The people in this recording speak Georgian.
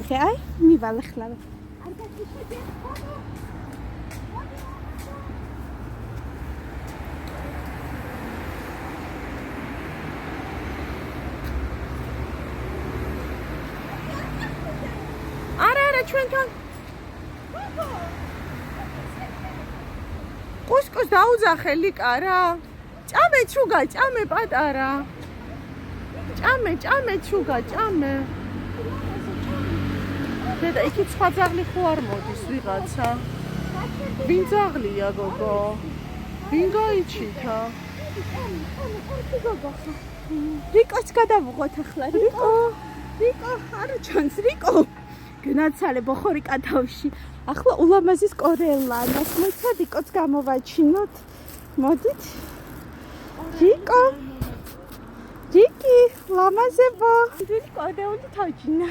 ხე, აი, მივალ ახლა. არა, ჩვენთან. კუსკუს დაუძახე ლიკა რა. ჭამე ჩუგა, ჭამე პატარა. ჭამე ჩუგა, ჭამე. დედა, იქი სხვა ძაღლი ხო არ მოდის ვიღაცა? ვინ ძაღლია გოგო? ვინ გაიჩითა? რიკოს გადავუღოთ ახლა. რიკო, არა ჩანს რიკო. გნაცალე ბოხორი კათავში. ახლა ულამაზის კორელანას მოიცა რიკოც გამოვაჩინოთ. მოდით. რიკო. რიკი, ლამაზებო. დიდი კორეული თავჯინა.